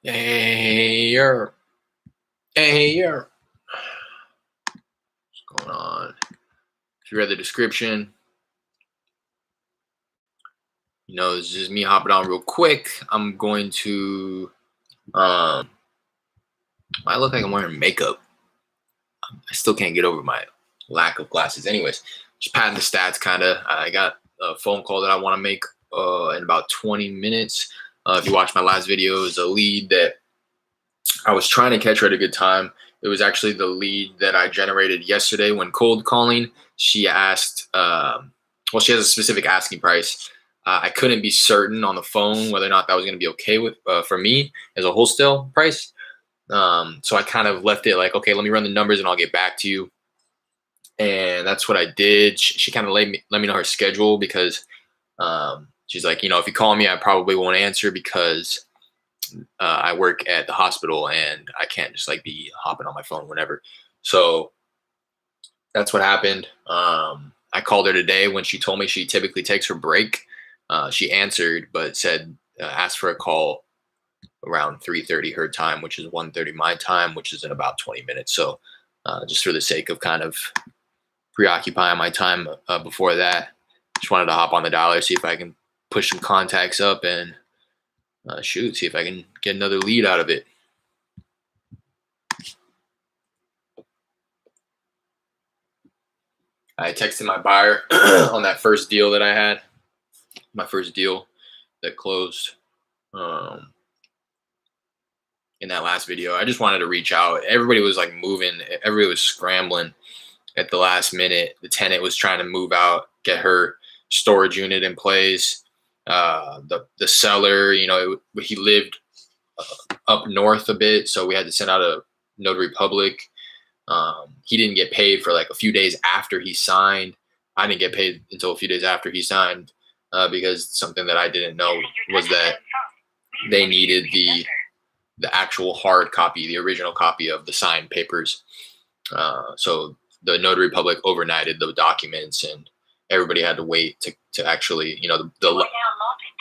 Hey, yer. Hey, yer. What's going on? If you read the description, it's just me hopping on real quick. I'm going to, I look like I'm wearing makeup. I still can't get over my lack of glasses. Anyways, just padding the stats kind of. I got a phone call that I want to make in about 20 minutes. If you watch my last video, it was a lead that I was trying to catch her at a good time. It was actually the lead that I generated yesterday when cold calling. She asked, she has a specific asking price. I couldn't be certain on the phone whether or not that was going to be okay with for me as a wholesale price. So I kind of left it like, okay, let me run the numbers and I'll get back to you. And that's what I did. She kind of let me know her schedule because she's like, if you call me, I probably won't answer because I work at the hospital and I can't just like be hopping on my phone whenever. So that's what happened. I called her today when she told me she typically takes her break. She answered, but said asked for a call around 3:30 her time, which is 1:30 my time, which is in about 20 minutes. So just for the sake of kind of preoccupying my time before that, just wanted to hop on the dialer, see if I can push some contacts up and see if I can get another lead out of it. I texted my buyer on that first deal that I had, my first deal that closed in that last video. I just wanted to reach out. Everybody was like moving, everybody was scrambling at the last minute. The tenant was trying to move out, get her storage unit in place. The seller, he lived up north a bit, so we had to send out a notary public. He didn't get paid for like a few days after he signed. I didn't get paid until a few days after he signed because something that I didn't know was that they needed the actual hard copy, the original copy of the signed papers. So the notary public overnighted the documents, and everybody had to wait to actually, the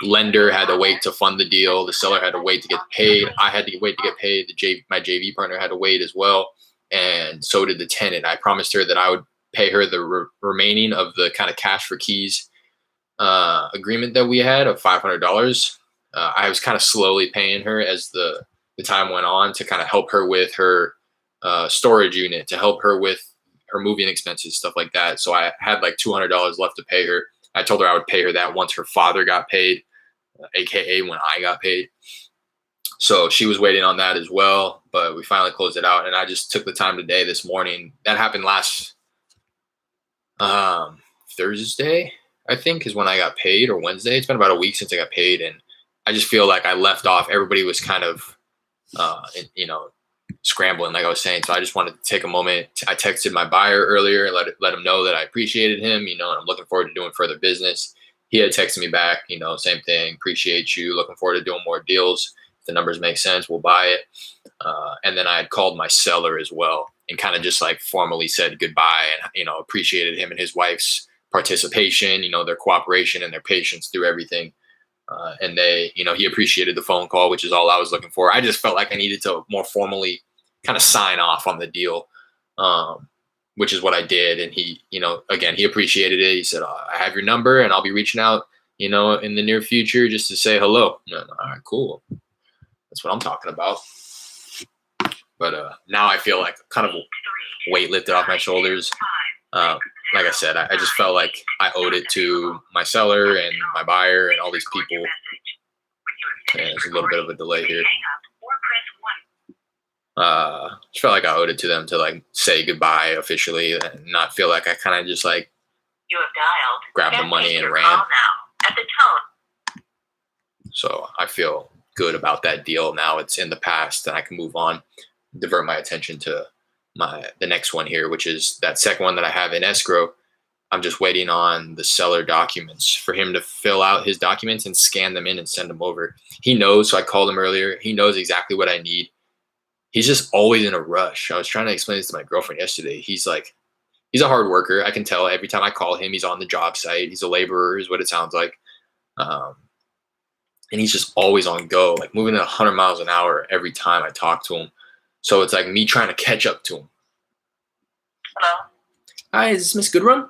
lender had to wait to fund the deal. The seller had to wait to get paid. I had to wait to get paid. My JV partner had to wait as well. And so did the tenant. I promised her that I would pay her the remaining of the kind of cash for keys agreement that we had of $500. I was kind of slowly paying her as the time went on to kind of help her with her storage unit, to help her with her moving expenses, stuff like that. So I had like $200 left to pay her. I told her I would pay her that once her father got paid, AKA when I got paid. So she was waiting on that as well, but we finally closed it out. And I just took the time today, this morning. That happened last Thursday, I think, is when I got paid, or Wednesday. It's been about a week since I got paid. And I just feel like I left off. Everybody was kind of, scrambling, like I was saying. So I just wanted to take a moment. I texted my buyer earlier and let him know that I appreciated him, and I'm looking forward to doing further business. He had texted me back, same thing. Appreciate you. Looking forward to doing more deals. If the numbers make sense, we'll buy it. And then I had called my seller as well and kind of just like formally said goodbye and, appreciated him and his wife's participation, their cooperation and their patience through everything. And they, he appreciated the phone call, which is all I was looking for. I just felt like I needed to more formally kind of sign off on the deal, which is what I did. And he, again, he appreciated it. He said, I have your number and I'll be reaching out, in the near future just to say hello. All right, cool. That's what I'm talking about. But now I feel like kind of weight lifted off my shoulders. Like I said, I just felt like I owed it to my seller and my buyer and all these people. And there's a little bit of a delay here. Just felt like I owed it to them to like say goodbye officially and not feel like I kind of just like grabbed the money and ran. So I feel good about that deal. Now it's in the past and I can move on, divert my attention to the next one here, which is that second one that I have in escrow. I'm just waiting on the seller documents for him to fill out his documents and scan them in and send them over. He knows, so I called him earlier. He knows exactly what I need. He's just always in a rush. I was trying to explain this to my girlfriend yesterday. He's a hard worker. I can tell every time I call him, he's on the job site. He's a laborer is what it sounds like. and he's just always on go, like moving at 100 miles an hour every time I talk to him. So it's like me trying to catch up to him. Hello? Hi, is this Miss Goodrum?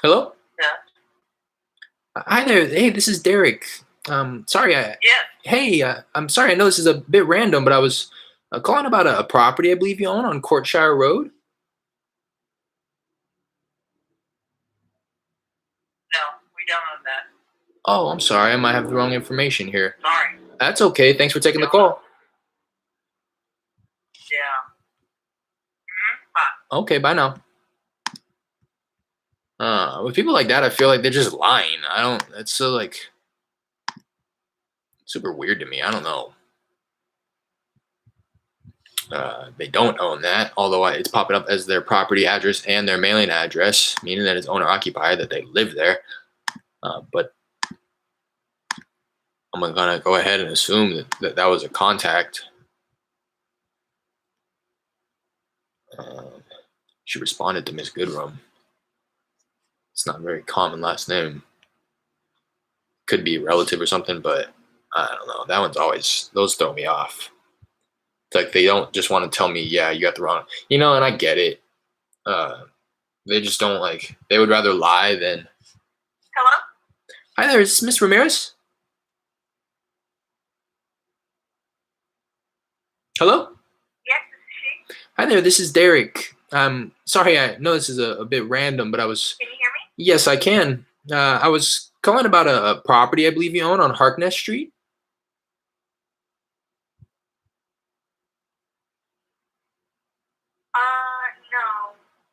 Hello? Yeah. Hi there. Hey, this is Derek. Sorry. Yeah. Hey, I'm sorry. I know this is a bit random, but I was calling about a property I believe you own on Courtshire Road. No, we don't own that. Oh, I'm sorry. I might have the wrong information here. Sorry. That's okay. Thanks for taking the call. Yeah. Bye. Okay, bye now. With people like that, I feel like they're just lying. I don't. It's so like super weird to me. I don't know. They don't own that, although it's popping up as their property address and their mailing address, meaning that it's owner occupied, that they live there. But I'm gonna go ahead and assume that was a contact. She responded to Miss Goodrum. It's not a very common last name. Could be a relative or something, but I don't know. That one's always, those throw me off. It's like they don't just want to tell me, yeah, you got the wrong, and I get it. They just don't like, they would rather lie than. Hello? Hi there, is this Miss Ramirez? Hello? Yes, this is she. Hi there, this is Derek. Sorry, I know this is a bit random, but I was. Can you hear me? Yes, I can. I was calling about a property I believe you own on Harkness Street. No.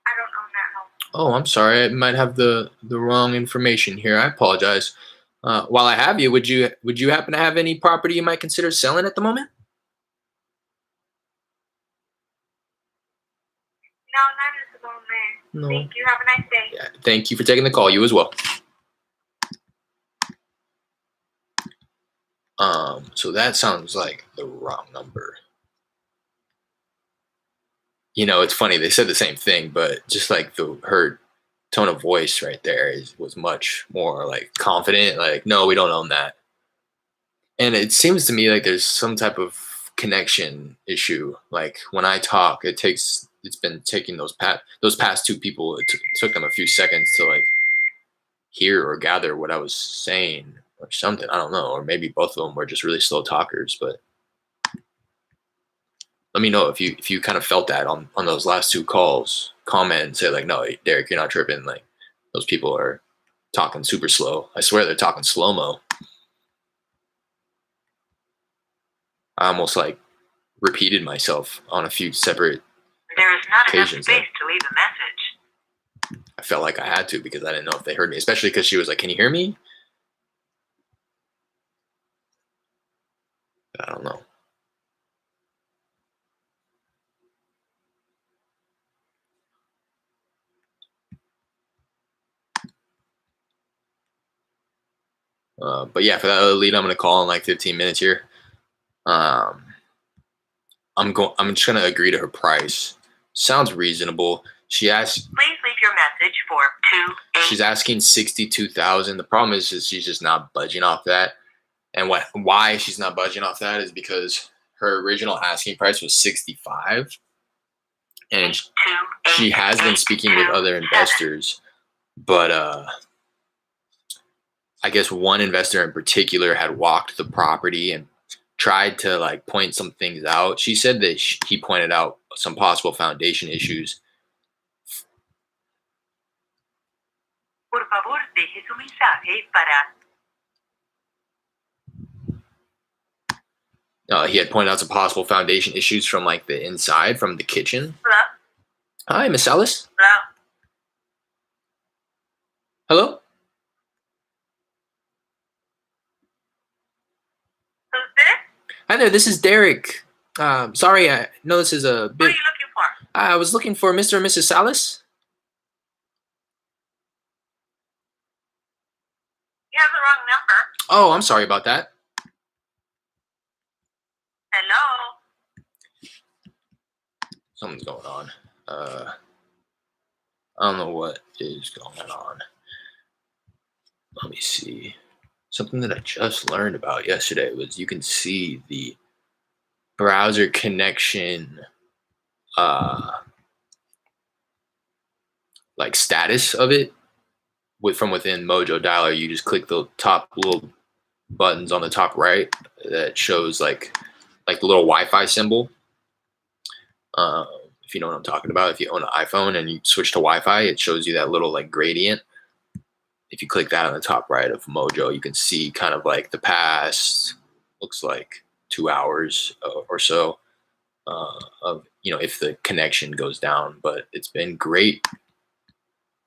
I don't own that house. Oh, I'm sorry. I might have the wrong information here. I apologize. While I have you, would you happen to have any property you might consider selling at the moment? No, not at the moment. No. Thank you. Have a nice day. Yeah, thank you for taking the call. You as well. So that sounds like the wrong number. It's funny. They said the same thing, but just like her tone of voice right there was much more like confident. Like, no, we don't own that. And it seems to me like there's some type of connection issue. Like when I talk, it's been taking those past two people. It took them a few seconds to like hear or gather what I was saying or something. I don't know, or maybe both of them were just really slow talkers. But let me know if you kind of felt that on those last two calls. Comment and say like, no, Derek, you're not tripping. Like those people are talking super slow. I swear they're talking slow mo. I almost like repeated myself on a few separate There is not enough occasions. space to leave a message. I felt like I had to because I didn't know if they heard me, especially because she was like, "Can you hear me?" I don't know. But yeah, for that other lead, I'm gonna call in like 15 minutes here. Um, I'm just gonna agree to her price. Sounds reasonable. She asked. Please leave your message for 2 She's asking 62,000. The problem is she's just not budging off that. And why she's not budging off that is because her original asking price was 65, and she has been speaking with other investors, but I guess one investor in particular had walked the property and tried to like point some things out. She said that he pointed out some possible foundation issues. Por favor, deje su mensaje para. He had pointed out some possible foundation issues from like the inside, from the kitchen. Hello? Hi, Miss Alice. Hello? Hello? Who's this? Hi there, this is Derek. Sorry, I know this is a What bit. are you looking for? I was looking for Mr. and Mrs. Salas. You have the wrong number. Oh, I'm sorry about that. Hello? Something's going on. I don't know what is going on. Let me see. Something that I just learned about yesterday was you can see the browser connection uh like status of it from within Mojo Dialer. You just click the top little buttons on the top right that shows like the little Wi-Fi symbol. Um, if you know what I'm talking about, if you own an iPhone and you switch to Wi-Fi, it shows you that little like gradient. If you click that on the top right of Mojo, you can see kind of like the past, looks like 2 hours or so of if the connection goes down. But it's been great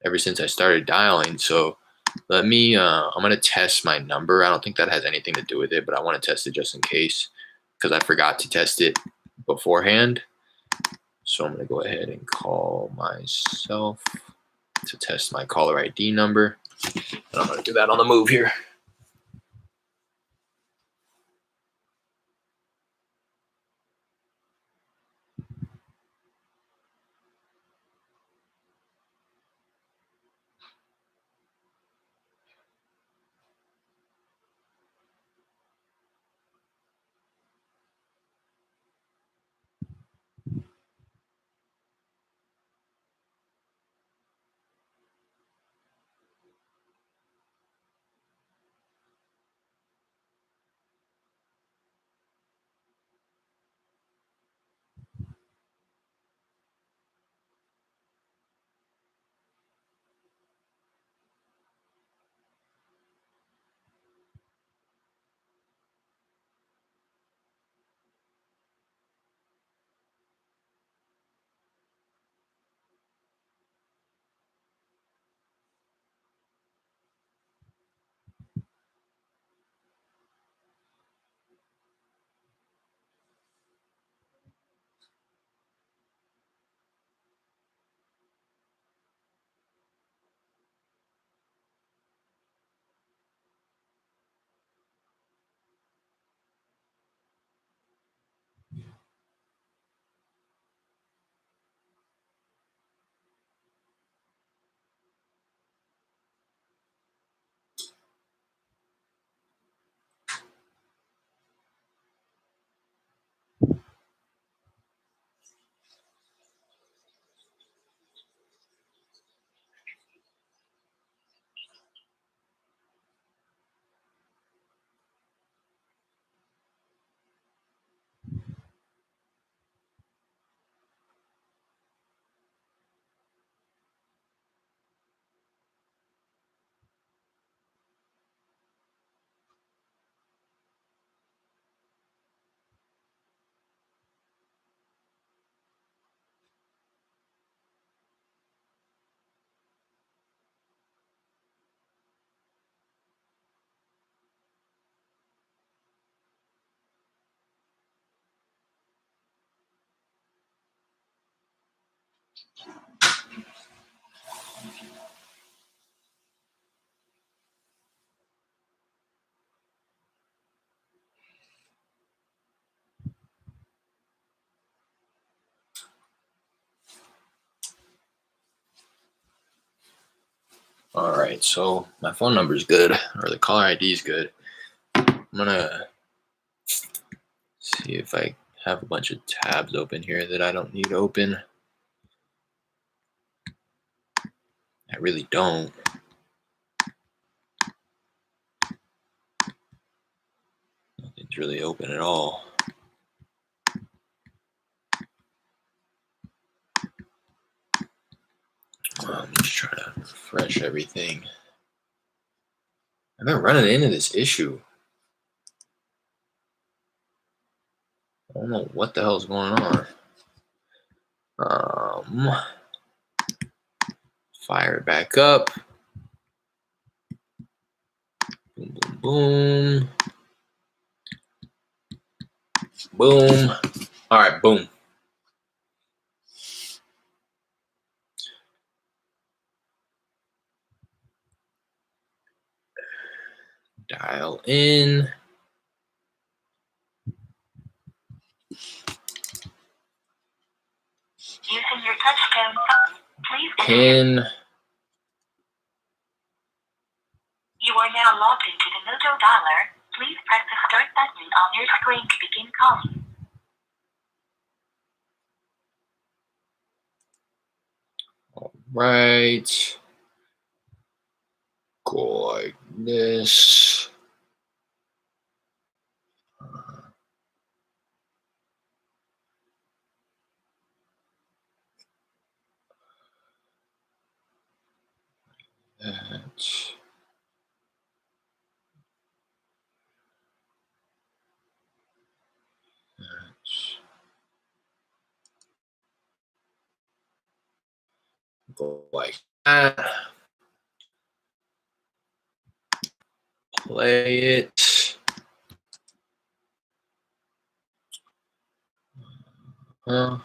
ever since I started dialing. So let me. I'm gonna test my number. I don't think that has anything to do with it, but I want to test it just in case because I forgot to test it beforehand. So I'm gonna go ahead and call myself to test my caller ID number. And I'm gonna do that on the move here. All right, so my phone number is good, or the caller ID is good. I'm gonna see if I have a bunch of tabs open here that I don't need open. I really don't. Nothing's really open at all. I'm just trying to refresh everything. I've been running into this issue. I don't know what the hell's going on. Fire it back up. Boom, boom, boom. Boom. All right, boom. Dial in. Using your touchtone phone, please Pin. You are now logged into the Moto dialer. Please press the start button on your screen to begin calling. All right. Go like this. That. Go like that. Play it. Boom.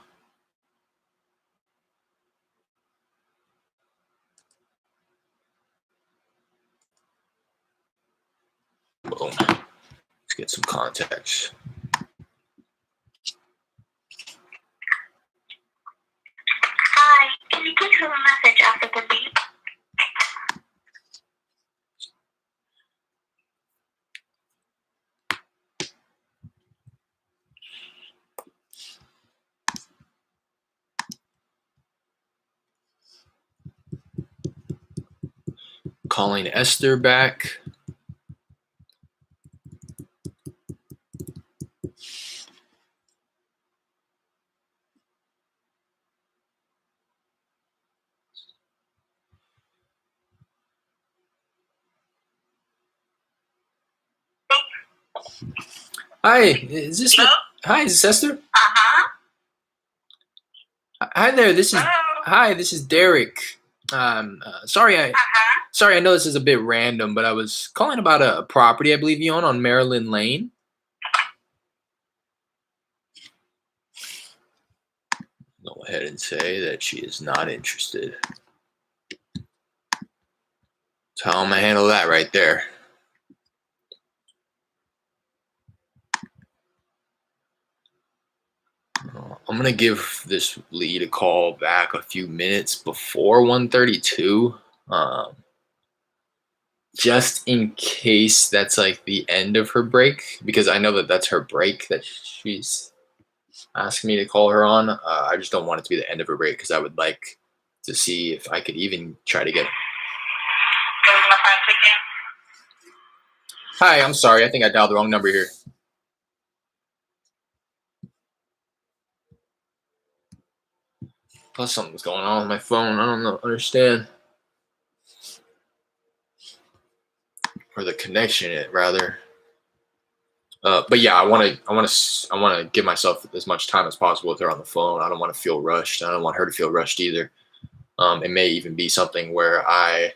Let's get some context. Hi, can you please leave a message after the beep? Calling Esther back. Hi, is this Hello? Hi, is this Esther? Uh-huh. Hi there. This is Hello? Hi, this is Derek. Sorry, I know this is a bit random, but I was calling about a property I believe you own on Maryland Lane. Go ahead and say that she is not interested. So how I'm gonna handle that right there. I'm gonna give this lead a call back a few minutes before 1:32, just in case that's like the end of her break, because I know that that's her break that she's asking me to call her on. I just don't want it to be the end of her break because I would like to see if I could even try to get. Hi, I'm sorry. I think I dialed the wrong number here. Plus something's going on with my phone. I don't understand. Or the connection, rather. But yeah, I want to give myself as much time as possible with her on the phone. I don't want to feel rushed. I don't want her to feel rushed either. It may even be something where I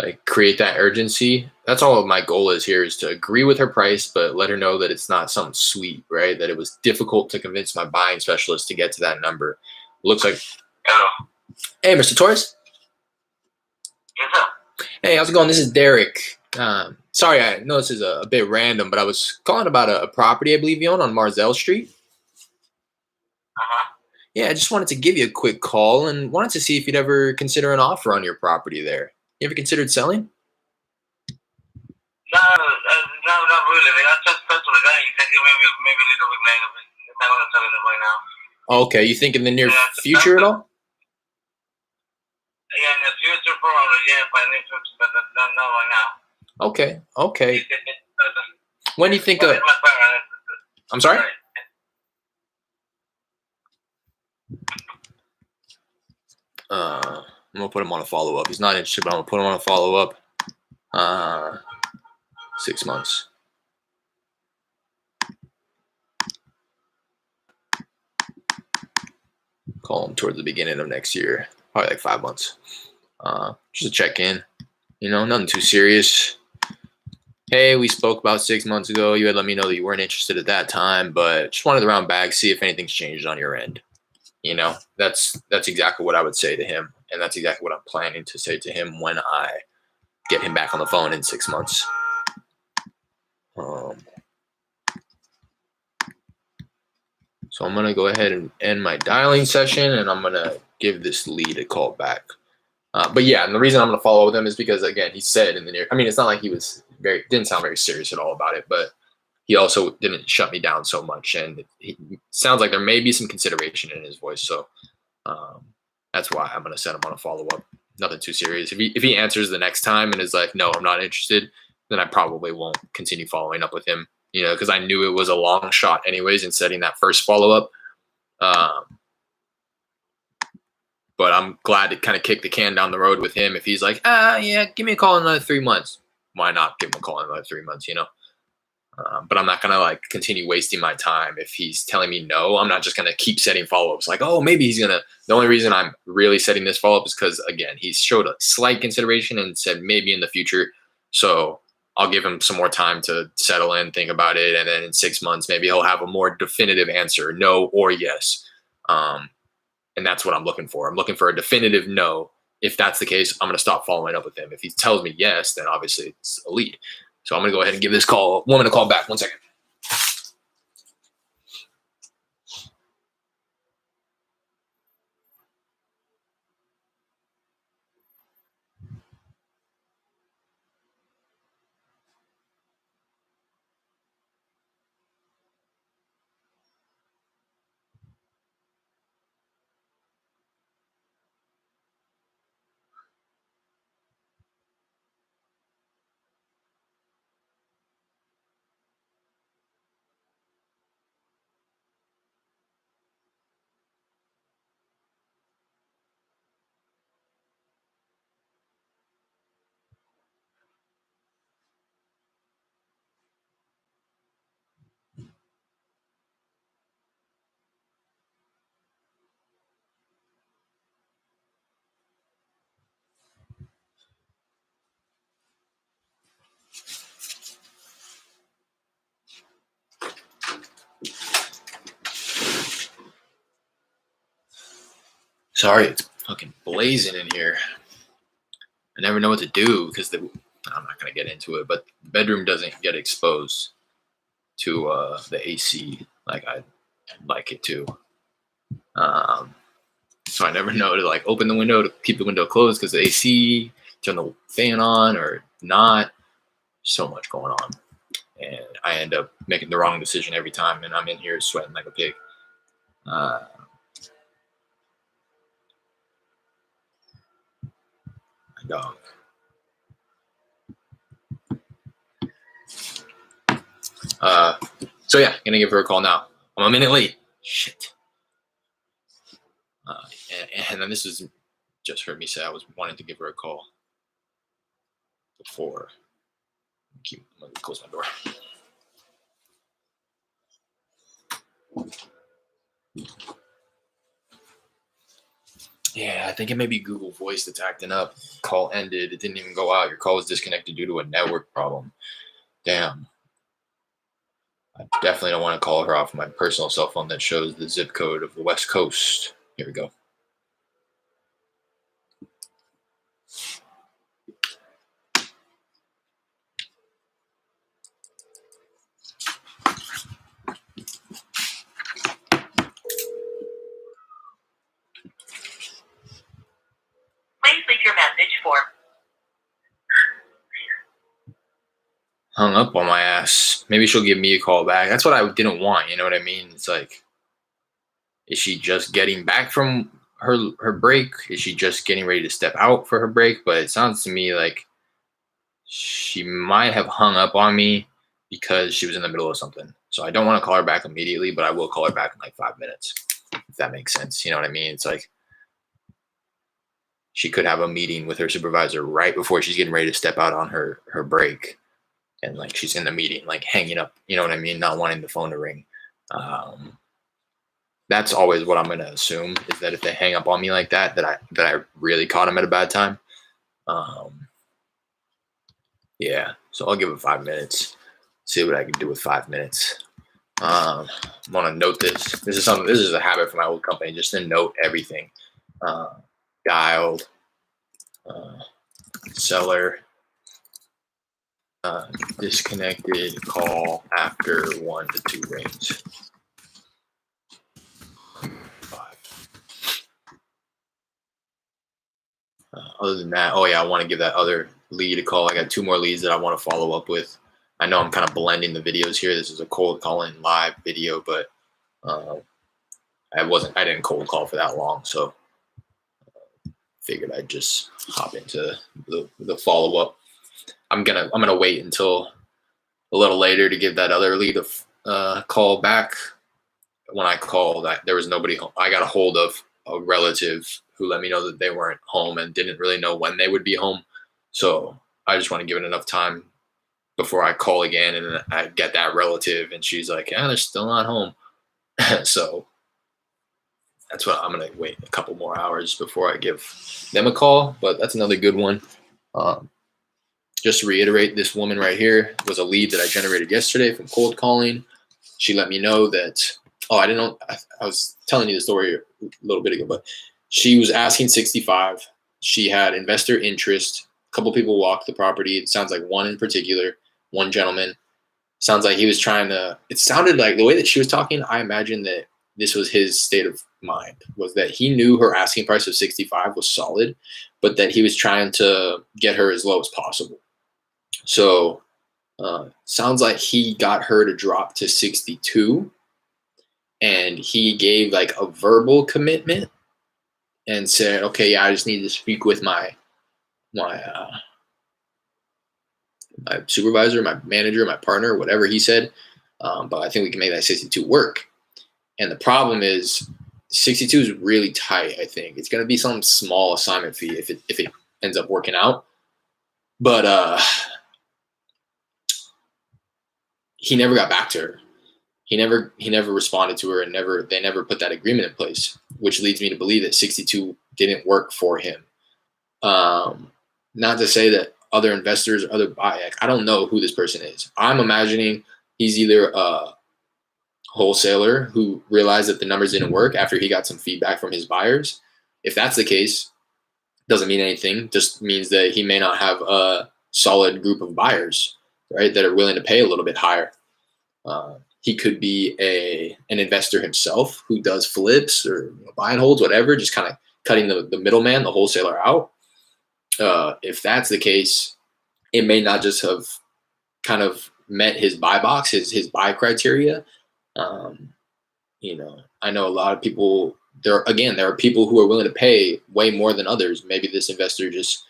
like create that urgency. That's all my goal is here, is to agree with her price, but let her know that it's not something sweet, right? That it was difficult to convince my buying specialist to get to that number. Looks like. Hello. Hey, Mr. Torres. Yes, sir. Hey, how's it going? This is Derek. Sorry, I know this is a bit random, but I was calling about a property I believe you own on Marzell Street. Uh-huh. Yeah, I just wanted to give you a quick call and wanted to see if you'd ever consider an offer on your property there. You ever considered selling? No, not really. I just talked to the guy. He said maybe a little bit later, but he's not going to tell it right now. Okay, you think in the near Yeah, future at all? Yeah, in the future probably, yeah, but not right now. Okay. When do you think? I'm sorry. I'm gonna put him on a follow up. He's not interested, but I'm gonna put him on a follow up. 6 months. Call him towards the beginning of next year, probably like 5 months. Just to check in. Nothing too serious. Hey, we spoke about 6 months ago. You had let me know that you weren't interested at that time, but just wanted to round back, see if anything's changed on your end. That's exactly what I would say to him, and that's exactly what I'm planning to say to him when I get him back on the phone in 6 months. So I'm gonna go ahead and end my dialing session, and I'm gonna give this lead a call back. But yeah, and the reason I'm going to follow with him is because again, he said in the near. I mean, it's not like he was didn't sound very serious at all about it, but he also didn't shut me down so much, and he sounds like there may be some consideration in his voice. So um, that's why I'm going to set him on a follow up. Nothing too serious. If he answers the next time and is like, no, I'm not interested, then I probably won't continue following up with him. Because I knew it was a long shot anyways in setting that first follow up. But I'm glad to kind of kick the can down the road with him. If he's like, yeah, give me a call in another 3 months. Why not give him a call in another 3 months, But I'm not going to like continue wasting my time. If he's telling me no, I'm not just going to keep setting follow-ups. Like, oh, maybe he's going to, the only reason I'm really setting this follow-up is because again, he's showed a slight consideration and said maybe in the future. So I'll give him some more time to settle in, think about it. And then in 6 months, maybe he'll have a more definitive answer, no or yes. And that's what I'm looking for. I'm looking for a definitive no. If that's the case, I'm going to stop following up with him. If he tells me yes, then obviously it's a lead. So I'm going to go ahead and give this woman a call back. 1 second. Sorry, it's fucking blazing in here. I never know what to do because I'm not going to get into it, but the bedroom doesn't get exposed to the AC like I'd like it to. So I never know to like open the window, to keep the window closed because the AC, turn the fan on or not. So much going on. And I end up making the wrong decision every time, and I'm in here sweating like a pig. My dog. So yeah, gonna give her a call now. I'm a minute late. Shit. And then this is just heard me say I was wanting to give her a call before. I'm gonna close my door. Yeah, I think it may be Google Voice that's acting up. Call ended. It didn't even go out. Your call was disconnected due to a network problem. Damn. I definitely don't want to call her off my personal cell phone that shows the zip code of the West Coast. Here we go. Please leave your message for. Hung up on my ass. Maybe she'll give me a call back. That's what I didn't want. You know what I mean? It's like, is she just getting back from her break? Is she just getting ready to step out for her break? But it sounds to me like she might have hung up on me because she was in the middle of something. So I don't want to call her back immediately, but I will call her back in like 5 minutes, if that makes sense. You know what I mean? It's like she could have a meeting with her supervisor right before she's getting ready to step out on her break. And like she's in the meeting, like hanging up, you know what I mean? Not wanting the phone to ring. That's always what I'm going to assume, is that if they hang up on me like that I really caught them at a bad time. Yeah. So I'll give it 5 minutes, see what I can do with 5 minutes. I want to note this. This is a habit from my old company, just to note everything. Dialed, seller, disconnected, call after 1 to 2 rings. 5. Other than that, oh yeah, I want to give that other lead a call. I got 2 more leads that I want to follow up with. I know I'm kind of blending the videos here. This is a cold calling live video, but I didn't cold call for that long, so figured I'd just hop into the follow up. I'm gonna wait until a little later to give that other lead a call back. When I called, there was nobody home. I got a hold of a relative who let me know that they weren't home and didn't really know when they would be home. So I just want to give it enough time before I call again and I get that relative and she's like, yeah, they're still not home. So that's what I'm going to wait a couple more hours before I give them a call. But that's another good one. Just to reiterate, this woman right here was a lead that I generated yesterday from cold calling. She let me know that, I didn't know, I was telling you the story a little bit ago, but she was asking 65. She had investor interest. A couple people walked the property. It sounds like one in particular, one gentleman. Sounds like he was trying to, it sounded like the way that she was talking, I imagine that this was his state of mind, was that he knew her asking price of 65 was solid, but that he was trying to get her as low as possible. So sounds like he got her to drop to 62 and he gave like a verbal commitment and said, okay, yeah, I just need to speak with my supervisor, my manager, my partner, whatever he said. But I think we can make that 62 work. And the problem is 62 is really tight. I think it's going to be some small assignment fee if it ends up working out. But he never got back to her. He never responded to her, and they never put that agreement in place, which leads me to believe that 62 didn't work for him. Not to say that other investors or other buyers, I don't know who this person is. I'm imagining he's either a wholesaler who realized that the numbers didn't work after he got some feedback from his buyers. If that's the case, doesn't mean anything. Just means that he may not have a solid group of buyers, right, that are willing to pay a little bit higher. He could be an investor himself who does flips or buy and holds, whatever, just kind of cutting the middleman, the wholesaler out. If that's the case, it may not just have kind of met his buy box, his buy criteria. I know a lot of people, there are people who are willing to pay way more than others. Maybe this investor just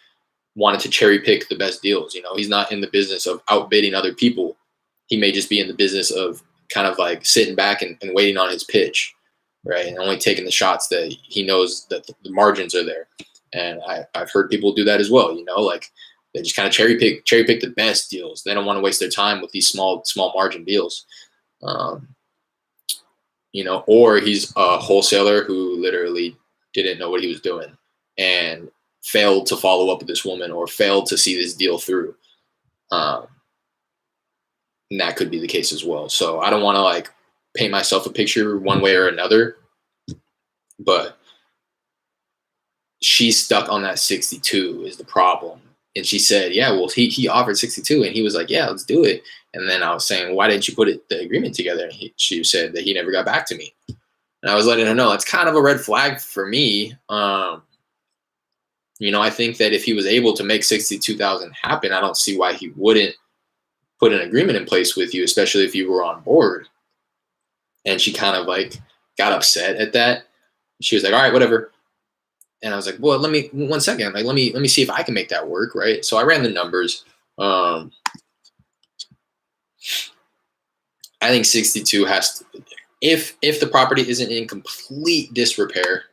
wanted to cherry pick the best deals. He's not in the business of outbidding other people. He may just be in the business of kind of like sitting back and waiting on his pitch, right? And only taking the shots that he knows that the margins are there. And I've heard people do that as well, like they just kind of cherry pick the best deals. They don't want to waste their time with these small margin deals. Or he's a wholesaler who literally didn't know what he was doing and failed to follow up with this woman or failed to see this deal through. And that could be the case as well. So I don't want to like paint myself a picture one way or another, but she's stuck on that 62 is the problem. And she said, yeah, well, he offered 62 and he was like, yeah, let's do it. And then I was saying, why didn't you put the agreement together? And she said that he never got back to me. And I was letting her know that's kind of a red flag for me. I think that if he was able to make 62,000 happen, I don't see why he wouldn't put an agreement in place with you, especially if you were on board. And she kind of like got upset at that. She was like, all right, whatever. And I was like, well, let me see if I can make that work. Right. So I ran the numbers. I think 62 has to, if the property isn't in complete disrepair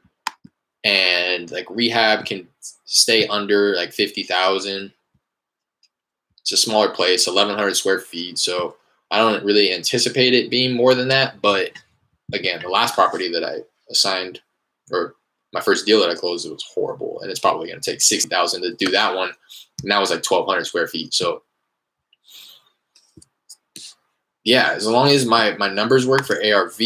and like rehab can stay under like 50,000, it's a smaller place, 1,100 square feet. So I don't really anticipate it being more than that. But again, the last property that I assigned, or my first deal that I closed, it was horrible. And it's probably going to take 6,000 to do that one. And that was like 1,200 square feet. So yeah, as long as my numbers work for ARV,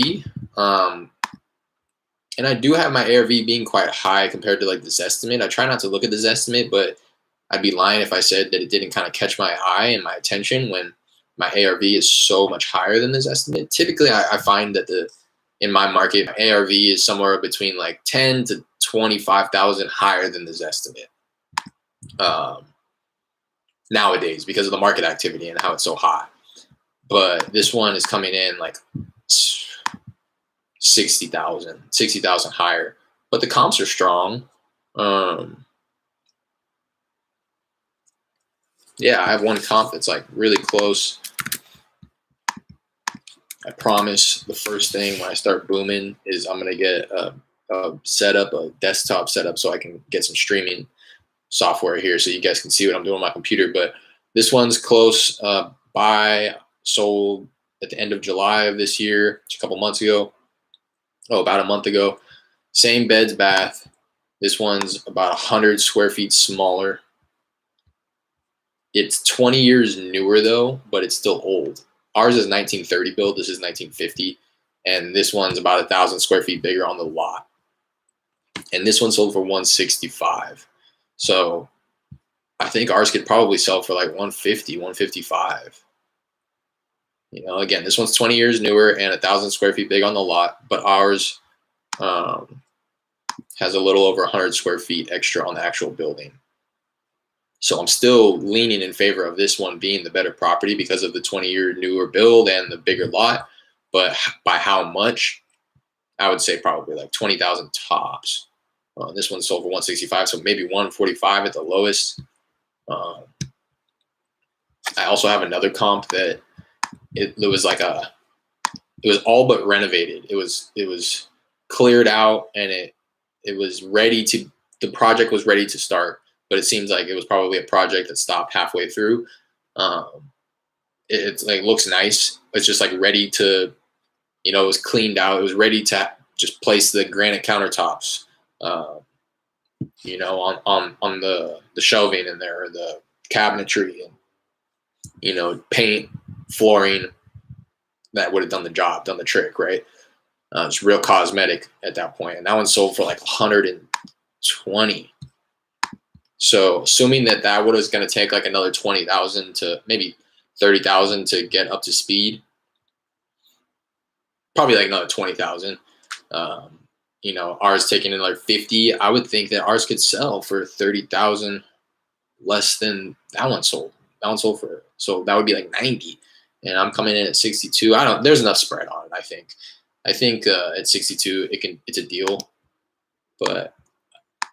and I do have my ARV being quite high compared to like this estimate. I try not to look at this estimate, but I'd be lying if I said that it didn't kind of catch my eye and my attention when my ARV is so much higher than this estimate. Typically, I find that in my market, my ARV is somewhere between like 10 to 25,000 higher than this estimate. nowadays because of the market activity and how it's so hot. But this one is coming in like 60,000 higher. But the comps are strong. Yeah, I have one comp that's like really close. I promise the first thing when I start booming is I'm gonna get a setup, a desktop setup, so I can get some streaming software here, so you guys can see what I'm doing on my computer. But this one's close. Sold at the end of July of this year, a couple months ago. Oh, about a month ago. Same beds, bath. This one's about 100 square feet smaller. It's 20 years newer though, but it's still old. Ours is 1930 build. This is 1950, and this one's about 1,000 square feet bigger on the lot. And this one sold for 165. So I think ours could probably sell for like 150, 155. You know, again, this one's 20 years newer and 1,000 square feet big on the lot, but ours has a little over 100 square feet extra on the actual building. So I'm still leaning in favor of this one being the better property because of the 20-year newer build and the bigger lot. But by how much? I would say probably like 20,000 tops. This one sold for 165, so maybe 145 at the lowest. I also have another comp that it was like it was all but renovated. It was cleared out and it was ready to. The project was ready to start. But it seems like it was probably a project that stopped halfway through. It's like looks nice. It's just like ready to, it was cleaned out. It was ready to just place the granite countertops, on the shelving in there, or the cabinetry, and paint, flooring. That would have done the job, done the trick, right? It's real cosmetic at that point, and that one sold for like 120. So assuming that was going to take like another 20,000 to maybe 30,000 to get up to speed, probably like another 20,000. Ours taking another 50. I would think that ours could sell for 30,000 less than that one sold. That one sold for, so that would be like 90, and I'm coming in at 62. There's enough spread on it. I think at 62 it's a deal, but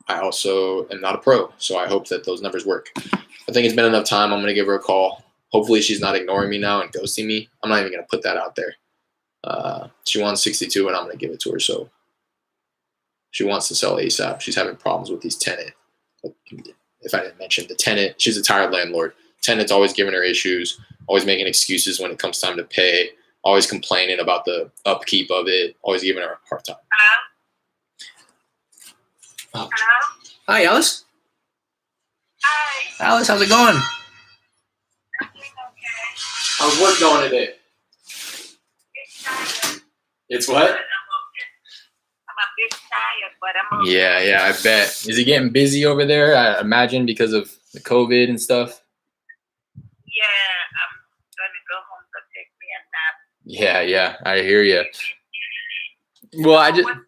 I also am not a pro, so I hope that those numbers work. I think it's been enough time. I'm going to give her a call. Hopefully she's not ignoring me now and ghosting me. I'm not even going to put that out there. She wants 62, and I'm going to give it to her. So she wants to sell ASAP. She's having problems with these tenant. If I didn't mention the tenant, she's a tired landlord. Tenant's always giving her issues, always making excuses when it comes time to pay, always complaining about the upkeep of it, always giving her a hard time. Oh. Hello? Hi, Alice. Hi. Alice, how's it going? I'm doing okay. How's work going today? It's tired. It's what? I'm a bit tired, but I'm okay. Yeah, I bet. Is it getting busy over there? I imagine because of the COVID and stuff. Yeah, I'm going to go home to take me a nap. Yeah, I hear you. Well, What's going on?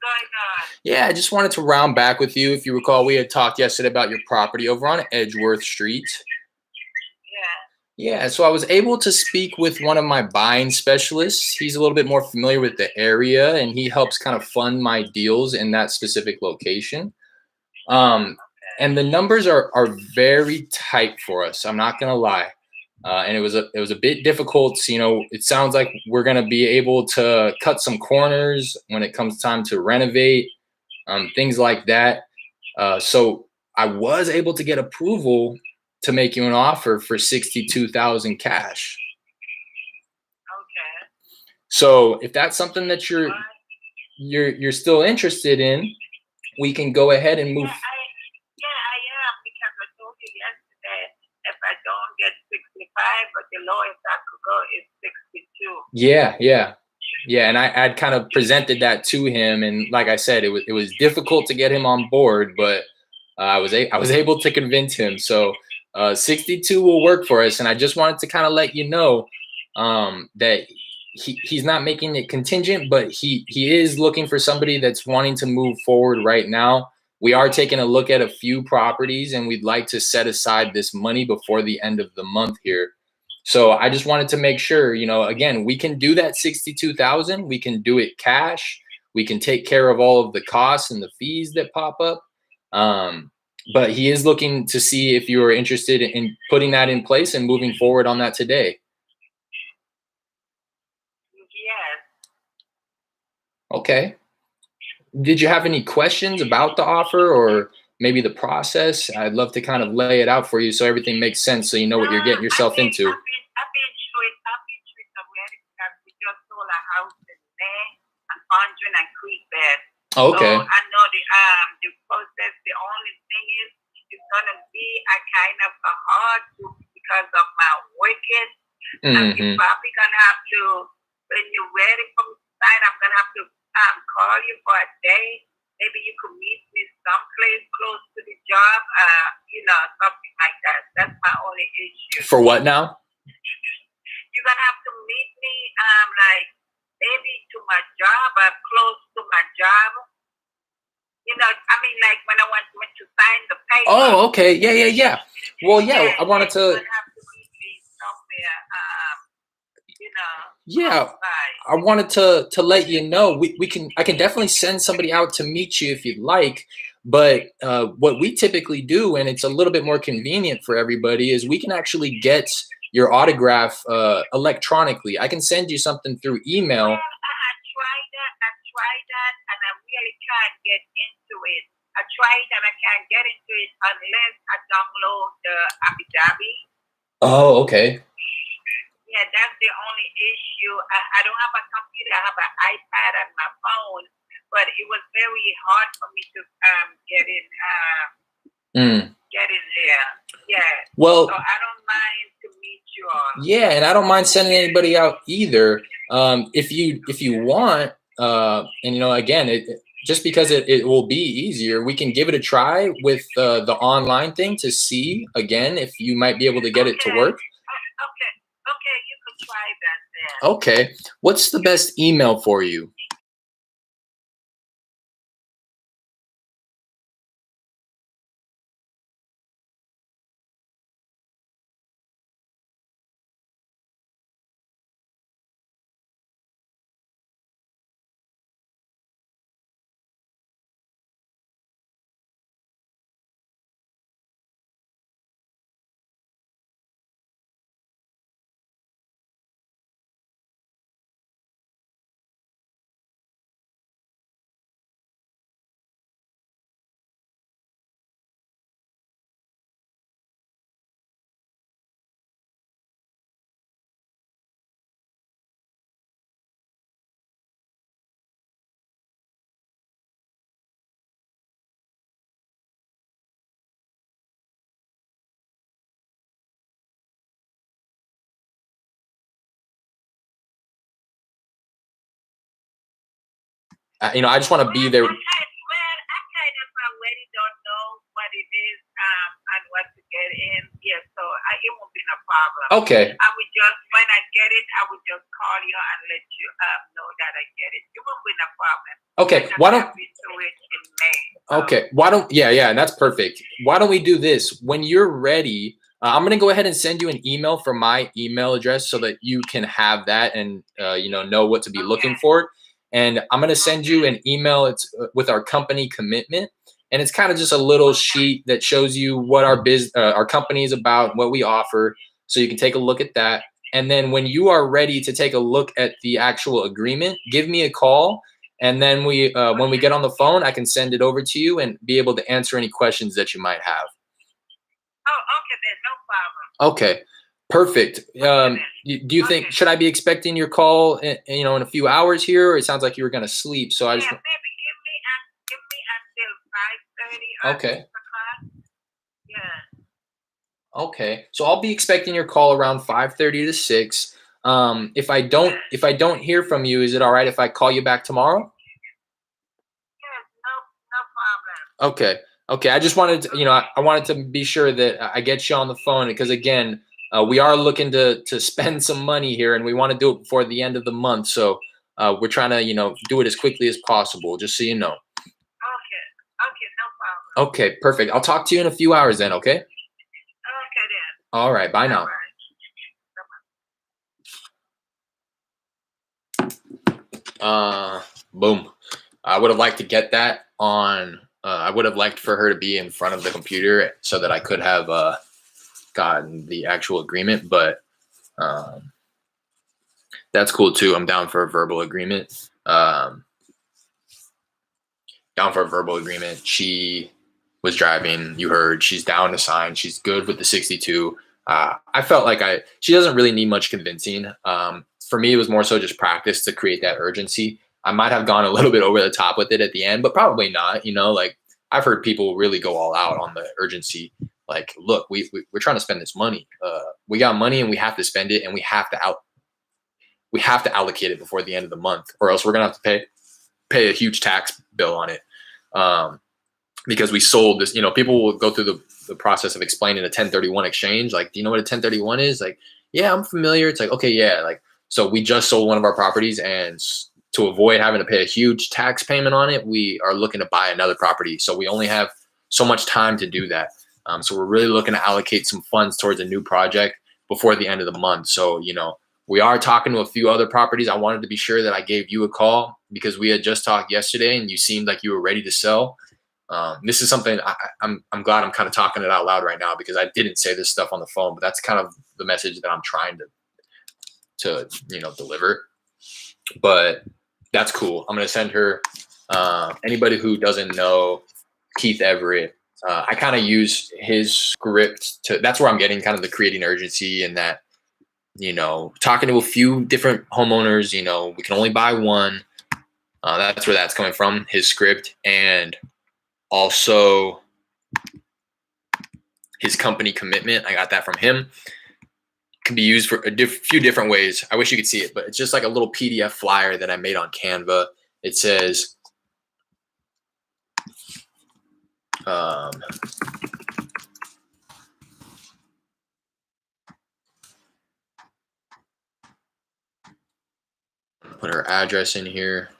Yeah, I just wanted to round back with you. If you recall, we had talked yesterday about your property over on Edgeworth Street. Yeah. Yeah, so I was able to speak with one of my buying specialists. He's a little bit more familiar with the area, and he helps kind of fund my deals in that specific location. And the numbers are very tight for us. I'm not gonna lie. And it was a bit difficult. It sounds like we're gonna be able to cut some corners when it comes time to renovate, things like that. So I was able to get approval to make you an offer for 62,000 cash. Okay. So if that's something that you're still interested in, we can go ahead and move. I am, because I told you yesterday, if I don't get 65, but the lowest I could go is 62. Yeah. And I'd kind of presented that to him, and like I said, it was difficult to get him on board, but I was able to convince him. So 62 will work for us, and I just wanted to kind of let you know that he's not making it contingent, but he is looking for somebody that's wanting to move forward right now. we are taking a look at a few properties, and we'd like to set aside this money before the end of the month here. So I just wanted to make sure, again, we can do that 62,000. We can do it cash. We can take care of all of the costs and the fees that pop up. But he is looking to see if you are interested in putting that in place and moving forward on that today. Yes. Okay. Did you have any questions about the offer or maybe the process? I'd love to kind of lay it out for you so everything makes sense, so you know what you're getting yourself into. I've been through it already because we just sold a house in May and 103 beds. Okay. So I know the process. The only thing is it's gonna be a kind of a hard because of my working. I'm probably gonna have to, when you're ready for me to sign, I'm gonna have to call you for a day. Maybe you could meet me someplace close to the job, something like that. That's my only issue. For what now? You're gonna have to meet me, like maybe to my job or close to my job. Like when I went to sign the paper. Oh, okay. Yeah. Well, yeah, I wanted to. You're gonna have to meet me somewhere. Yeah, I wanted to let you know I can definitely send somebody out to meet you if you'd like. But what we typically do, and it's a little bit more convenient for everybody, is we can actually get your autograph electronically. I can send you something through email. Well, I tried that, and I really can't get into it. I tried and I can't get into it unless I download the Abu Dhabi. Oh, okay. Yeah, that's the only issue. I don't have a computer. I have an iPad and my phone, but it was very hard for me to get in there. Yeah. Well, so I don't mind to meet you all. Yeah, and I don't mind sending anybody out either. If you want, and again, just because it will be easier, we can give it a try with the online thing to see again if you might be able to get it to work. Okay, you could try that then. Okay, what's the best email for you? I just want to be there. I kind of already don't know what it is and what to get in. Yeah, so it won't be no problem. Okay. I would just, when I get it, I would just call you and let you know that I get it. It won't be no problem. Okay. Why don't? Okay. Why don't? Yeah, that's perfect. Why don't we do this? When you're ready, I'm gonna go ahead and send you an email from my email address so that you can have that and know what to be looking for. And I'm gonna send you an email. It's with our company commitment, and it's kind of just a little sheet that shows you what our company is about, what we offer, so you can take a look at that. And then when you are ready to take a look at the actual agreement, give me a call. And then when we get on the phone, I can send it over to you and be able to answer any questions that you might have. Oh, okay, then no problem. Okay, perfect. Do you think, should I be expecting your call in a few hours here, or it sounds like you were going to sleep? So I just maybe give me until 5:30. Okay. Yeah. Okay, so I'll be expecting your call around 5:30 to 6. If I don't hear from you, is it all right if I call you back tomorrow? Yes, no problem. Okay. I just wanted to, I wanted to be sure that I get you on the phone because again, we are looking to spend some money here and we want to do it before the end of the month. So we're trying to, do it as quickly as possible, just so you know. Okay, no problem. Okay, perfect. I'll talk to you in a few hours then, okay? Okay then. All right, bye Bye now. bye. Boom. I would have liked to get that on. I would have liked for her to be in front of the computer so that I could have gotten the actual agreement, but um, that's cool too. I'm down for a verbal agreement. Down for a verbal agreement. She was driving. You heard she's down to sign. She's good with the 62. I felt like she doesn't really need much convincing. For me, it was more so just practice to create that urgency. I might have gone a little bit over the top with it at the end, but probably not. Like I've heard people really go all out on the urgency. Like, look, we're trying to spend this money. We got money and we have to spend it, and we have to allocate it before the end of the month, or else we're gonna have to pay a huge tax bill on it. Um, because we sold this, people will go through the process of explaining a 1031 exchange. Like, do you know what a 1031 is? Like, yeah, I'm familiar. It's like, okay, yeah. Like, so we just sold one of our properties, and to avoid having to pay a huge tax payment on it, we are looking to buy another property. So we only have so much time to do that. So we're really looking to allocate some funds towards a new project before the end of the month. So, we are talking to a few other properties. I wanted to be sure that I gave you a call because we had just talked yesterday and you seemed like you were ready to sell. This is something I'm glad I'm kind of talking it out loud right now because I didn't say this stuff on the phone, but that's kind of the message that I'm trying to deliver. But that's cool. I'm gonna send her. Anybody who doesn't know Keith Everett, I kind of use his script to. That's where I'm getting kind of the creating urgency and that talking to a few different homeowners. We can only buy one. That's where that's coming from. His script and also his company commitment. I got that from him. Can be used for a few different ways. I wish you could see it, but it's just like a little PDF flyer that I made on Canva. It says, put her address in here.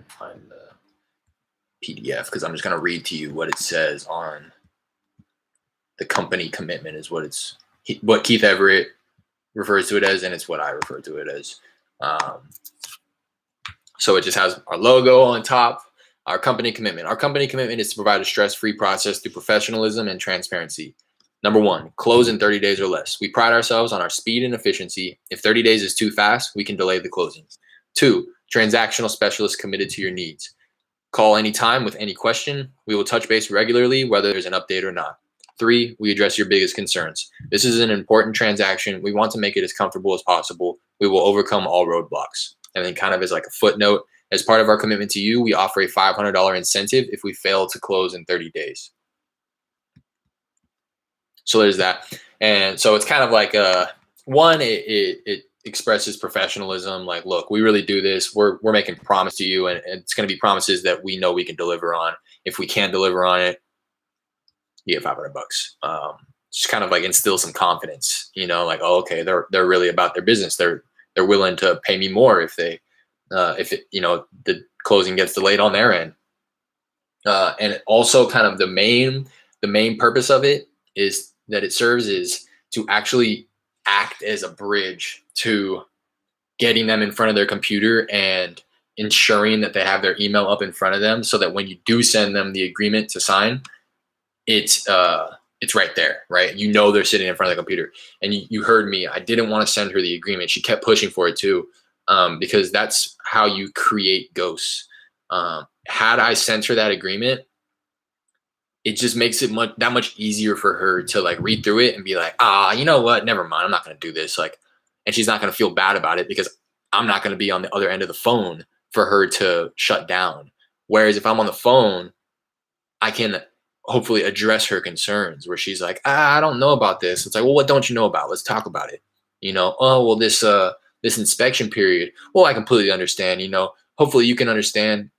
Find the PDF because I'm just going to read to you what it says on the company commitment is what Keith Everett refers to it as, and it's what I refer to it as. So it just has our logo on top, our company commitment. Our company commitment is to provide a stress-free process through professionalism and transparency. Number one, close in 30 days or less. We pride ourselves on our speed and efficiency. If 30 days is too fast, we can delay the closing. Two, transactional specialists committed to your needs. Call anytime with any question. We will touch base regularly, whether there's an update or not. Three, we address your biggest concerns. This is an important transaction. We want to make it as comfortable as possible. We will overcome all roadblocks. And then kind of as like a footnote, as part of our commitment to you, we offer a $500 incentive if we fail to close in 30 days. So there's that. And so it's kind of like one, it expresses professionalism. Like, look, we really do this. We're making a promise to you, and it's going to be promises that we know we can deliver on. If we can't deliver on it, you get $500. Just kind of like instill some confidence, like, oh, okay, they're really about their business. They're willing to pay me more if the closing gets delayed on their end. And also kind of the main purpose of it is that it serves is to actually act as a bridge to getting them in front of their computer and ensuring that they have their email up in front of them so that when you do send them the agreement to sign, it's right there, right? They're sitting in front of the computer. And you heard me. I didn't want to send her the agreement. She kept pushing for it too, because that's how you create ghosts. Had I sent her that agreement, it just makes it that much easier for her to like read through it and be like, you know what? Never mind. I'm not going to do this. Like, and she's not going to feel bad about it because I'm not going to be on the other end of the phone for her to shut down. Whereas if I'm on the phone, I can hopefully address her concerns where she's like, I don't know about this. It's like, well, what don't you know about? Let's talk about it. Oh, well, this inspection period. Well, I completely understand, hopefully you can understand.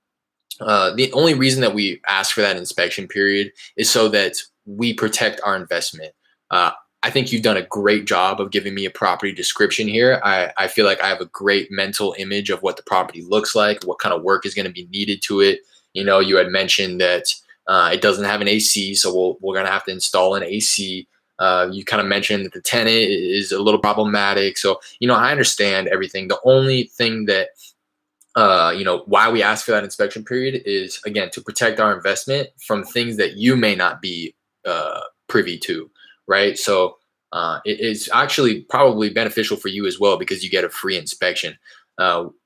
The only reason that we ask for that inspection period is so that we protect our investment. I think you've done a great job of giving me a property description here. I feel like I have a great mental image of what the property looks like, what kind of work is going to be needed to it. You had mentioned that it doesn't have an AC, so we're going to have to install an AC. You kind of mentioned that the tenant is a little problematic. So, I understand everything. The only thing that why we ask for that inspection period is, again, to protect our investment from things that you may not be privy to, right? So it is actually probably beneficial for you as well because you get a free inspection.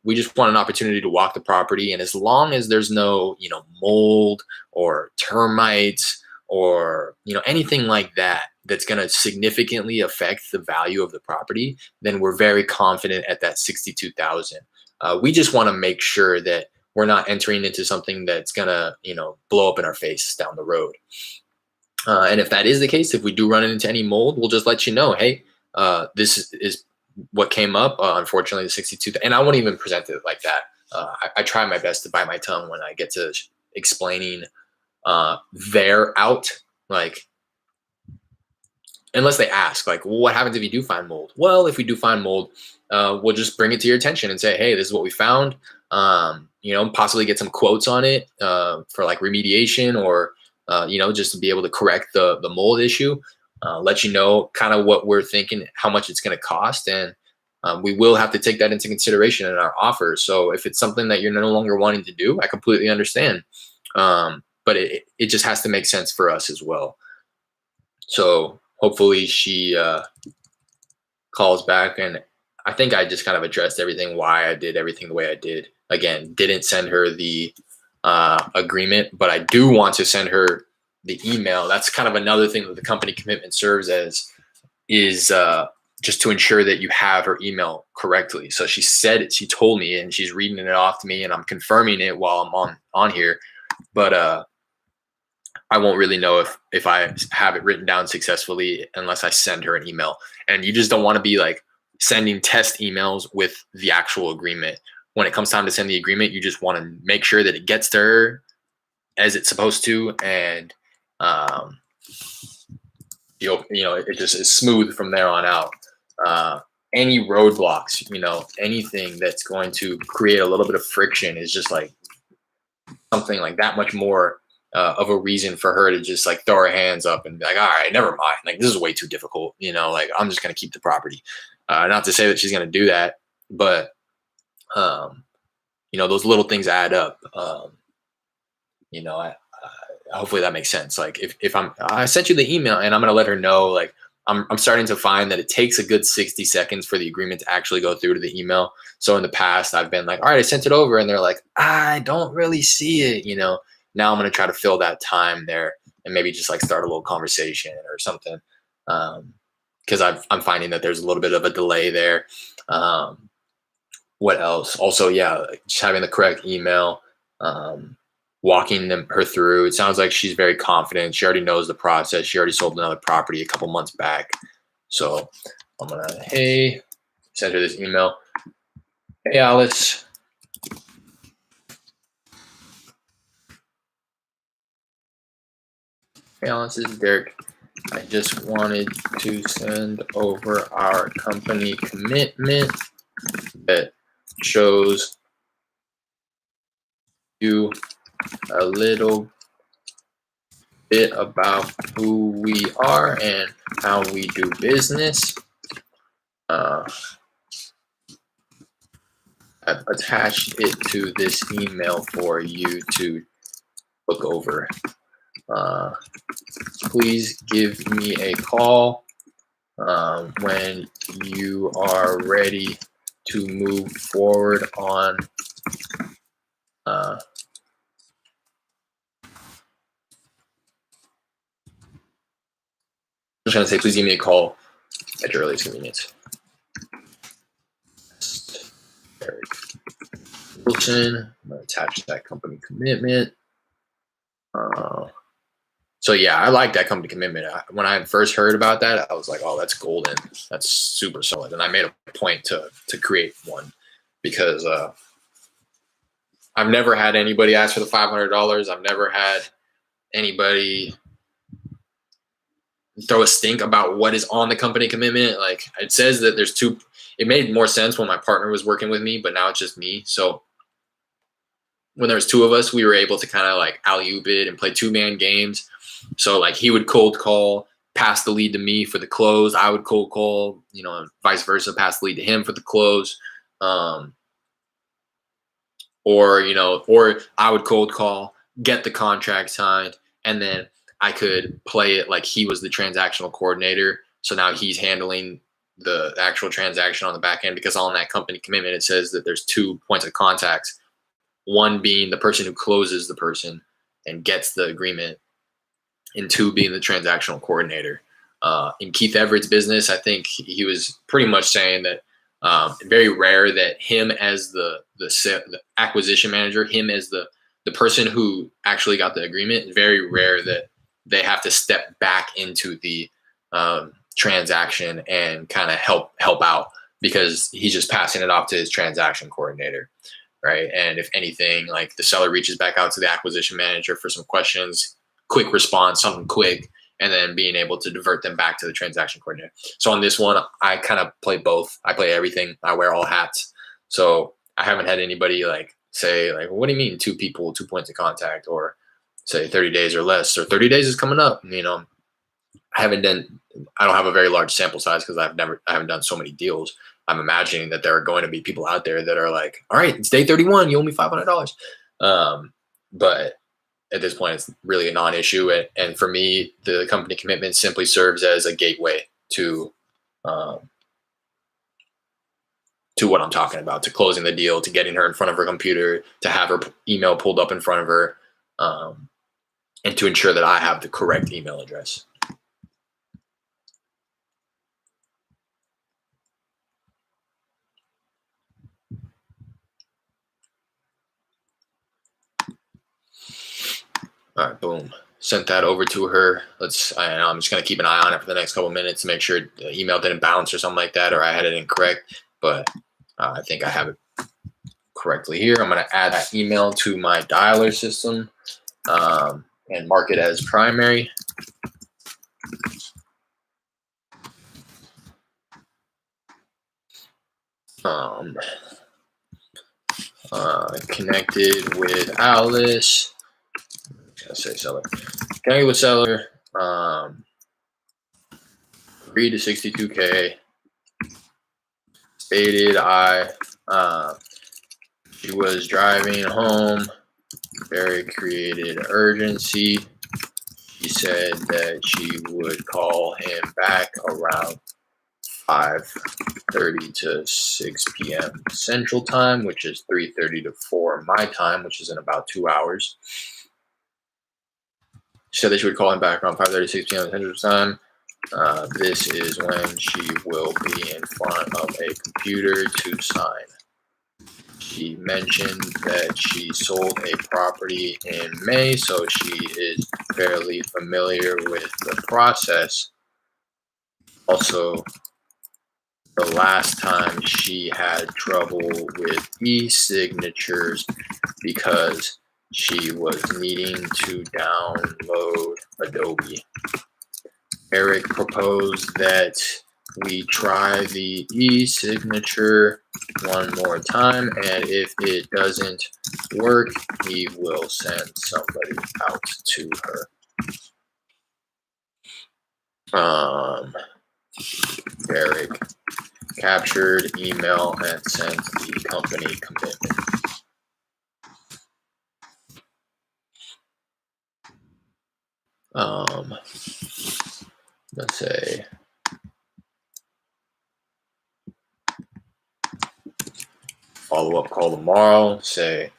We just want an opportunity to walk the property, and as long as there's no, mold or termites or anything like that that's going to significantly affect the value of the property, then we're very confident at that 62,000. We just want to make sure that we're not entering into something that's gonna, blow up in our face down the road. And if that is the case, if we do run into any mold, we'll just let you know. Hey, this is what came up. Unfortunately, the 62, and I won't even present it like that. I try my best to bite my tongue when I get to explaining their out. Like, unless they ask, like, well, what happens if you do find mold? Well, if we do find mold, we'll just bring it to your attention and say, hey, this is what we found. Possibly get some quotes on it for like remediation or, just to be able to correct the mold issue. Let you know kind of what we're thinking, how much it's going to cost. And we will have to take that into consideration in our offer. So if it's something that you're no longer wanting to do, I completely understand. But it just has to make sense for us as well. So hopefully she calls back, and I think I just kind of addressed everything, why I did everything the way I did. Again, didn't send her the agreement, but I do want to send her the email. That's kind of another thing that the company commitment serves as, is just to ensure that you have her email correctly. So she said it, she told me, and she's reading it off to me, and I'm confirming it while I'm on here. But I won't really know if I have it written down successfully unless I send her an email. And you just don't want to be like sending test emails with the actual agreement. When it comes time to send the agreement, you just want to make sure that it gets to her as it's supposed to, and it just is smooth from there on out. Any roadblocks, anything that's going to create a little bit of friction is just like something like that much more of a reason for her to just like throw her hands up and be like, all right, never mind. Like, this is way too difficult. Like, I'm just going to keep the property. Not to say that she's going to do that, but, those little things add up. Hopefully that makes sense. Like, if I sent you the email and I'm going to let her know, like, I'm starting to find that it takes a good 60 seconds for the agreement to actually go through to the email. So in the past, I've been like, all right, I sent it over. And they're like, I don't really see it. Now I'm going to try to fill that time there and maybe just like start a little conversation or something. Because I'm finding that there's a little bit of a delay there. What else? Also, yeah, just having the correct email, walking her through. It sounds like she's very confident. She already knows the process. She already sold another property a couple months back. So I'm going to, hey, send her this email. Hey, Alice. Hey, Alice, this is Derek. I just wanted to send over our company commitment that shows you a little bit about who we are and how we do business. I've attached it to this email for you to look over. Please give me a call when you are ready to move forward on I'm just going to say, please give me a call at your earliest convenience. Eric Wilson. I'm going to attach that company commitment. So yeah, I like that company commitment. When I first heard about that, I was like, oh, that's golden. That's super solid. And I made a point to create one because I've never had anybody ask for the $500. I've never had anybody throw a stink about what is on the company commitment. Like it says that there's two. It made more sense when my partner was working with me, but now it's just me. So when there was two of us, we were able to kind of like alley-oop it and play 2-man games. So like he would cold call, pass the lead to me for the close. I would cold call, vice versa, pass the lead to him for the close. Or I would cold call, get the contract signed, and then I could play it like he was the transactional coordinator. So now he's handling the actual transaction on the back end, because on that company commitment, it says that there's 2 points of contact, one being the person who closes the person and gets the agreement, and 2 being the transactional coordinator. In Keith Everett's business, I think he was pretty much saying that very rare that him as the acquisition manager, him as the person who actually got the agreement, very rare that they have to step back into the transaction and kind of help out, because he's just passing it off to his transaction coordinator, right? And if anything, like the seller reaches back out to the acquisition manager for some questions, quick response, something quick, and then being able to divert them back to the transaction coordinator. So on this one, I kind of play both. I play everything. I wear all hats. So I haven't had anybody like say like, what do you mean 2 people, 2 points of contact, or say 30 days or less, or 30 days is coming up. I don't have a very large sample size because I haven't done so many deals. I'm imagining that there are going to be people out there that are like, all right, it's day 31, you owe me $500. But at this point, it's really a non-issue. And for me, the company commitment simply serves as a gateway to what I'm talking about, to closing the deal, to getting her in front of her computer, to have her email pulled up in front of her, and to ensure that I have the correct email address. All right, boom. Sent that over to her. I'm just going to keep an eye on it for the next couple of minutes to make sure the email didn't bounce or something like that, or I had it incorrect. But I think I have it correctly here. I'm going to add that email to my dialer system and mark it as primary. Connected with Alice. I say seller. Connected with seller. Agreed to 62K. Stated she was driving home. Very created urgency. She said that she would call him back around 5:30 to 6 p.m. Central Time, which is 3:30 to 4 my time, which is in about 2 hours. She said that she would call him back around 5:30 to 6 p.m. Central Time. This is when she will be in front of a computer to sign. She mentioned that she sold a property in May, so she is fairly familiar with the process. Also, the last time she had trouble with e-signatures because she was needing to download Adobe. Eric proposed that we try the e-signature one more time, and if it doesn't work, he will send somebody out to her. Eric captured email and sent the company commitment. Let's say follow-up call tomorrow. Say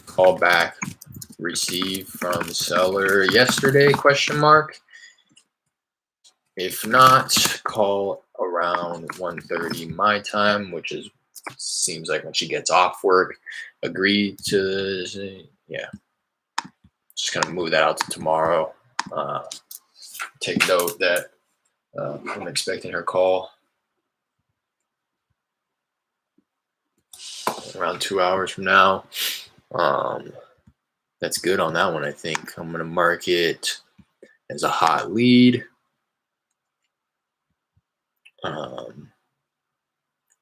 call back received from seller yesterday, question mark. If not, call around 1:30 my time, which seems like when she gets off work. Agree to, yeah. Just gonna move that out to tomorrow. Take note that I'm expecting her call around 2 hours from now. That's good on that one, I think. I'm gonna mark it as a hot lead.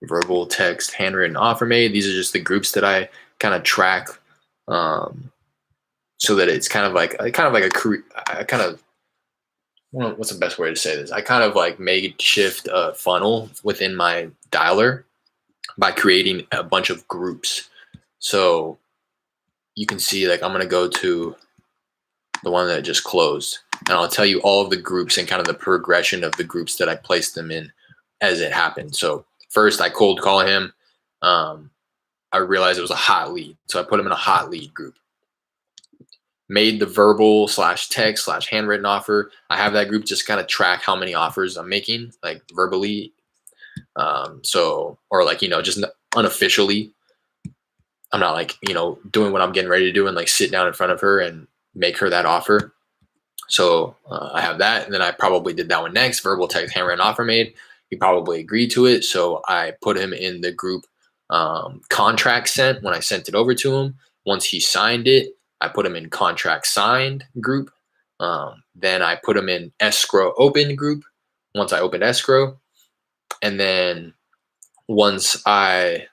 Verbal, text, handwritten offer made. These are just the groups that I kind of track, so that it's kind of like a what's the best way to say this? I kind of like makeshift funnel within my dialer by creating a bunch of groups. So you can see, like, I'm going to go to the one that just closed, and I'll tell you all of the groups and kind of the progression of the groups that I placed them in as it happened. So first, I cold call him. I realized it was a hot lead, so I put him in a hot lead group. Made the verbal / text / handwritten offer. I have that group just kind of track how many offers I'm making, like verbally. Or like, just unofficially. I'm not like, doing what I'm getting ready to do and like sit down in front of her and make her that offer. So I have that. And then I probably did that one next. Verbal, text, handwritten offer made. He probably agreed to it. So I put him in the group contract sent when I sent it over to him. Once he signed it, I put him in contract signed group. Then I put him in escrow open group once I opened escrow. And then once I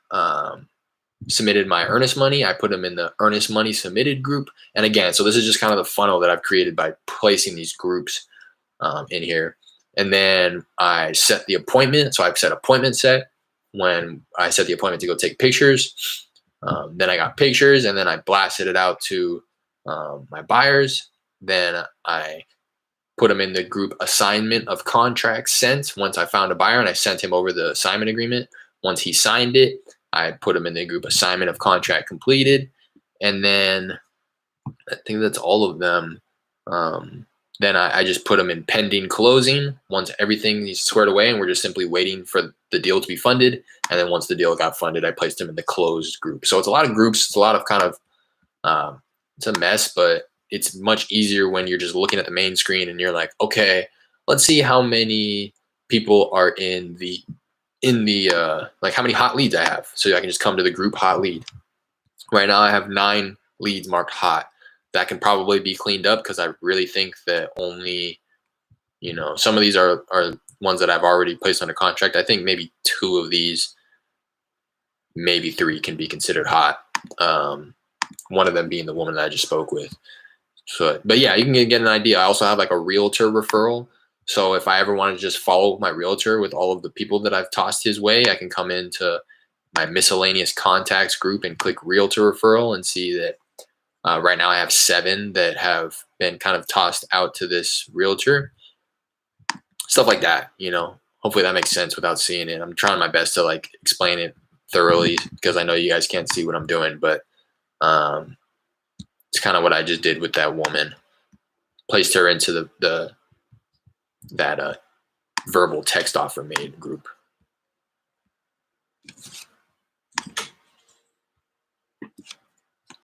submitted my earnest money, I put him in the earnest money submitted group. And again, so this is just kind of the funnel that I've created by placing these groups in here. And then I set the appointment. So I've set appointment set when I set the appointment to go take pictures. Then I got pictures, and then I blasted it out to my buyers. Then I put them in the group assignment of contracts sent once I found a buyer, and I sent him over the assignment agreement. Once he signed it, I put him in the group assignment of contract completed. And then I think that's all of them. Then I just put them in pending closing once everything is squared away, and we're just simply waiting for the deal to be funded. And then once the deal got funded, I placed them in the closed group. So it's a lot of groups. It's a lot of kind of, it's a mess, but it's much easier when you're just looking at the main screen and you're like, okay, let's see how many people are in the like how many hot leads I have. So I can just come to the group hot lead. Right now I have 9 leads marked hot. That can probably be cleaned up because I really think that only, some of these are ones that I've already placed under contract. I think maybe 2 of these, maybe 3 can be considered hot. One of them being the woman that I just spoke with. So, but yeah, you can get an idea. I also have like a realtor referral. So if I ever want to just follow my realtor with all of the people that I've tossed his way, I can come into my miscellaneous contacts group and click realtor referral and see that right now I have 7 that have been kind of tossed out to this realtor. Stuff like that, hopefully that makes sense without seeing it. I'm trying my best to like explain it thoroughly because I know you guys can't see what I'm doing, but it's kind of what I just did with that woman. Placed her into that verbal text offer made group.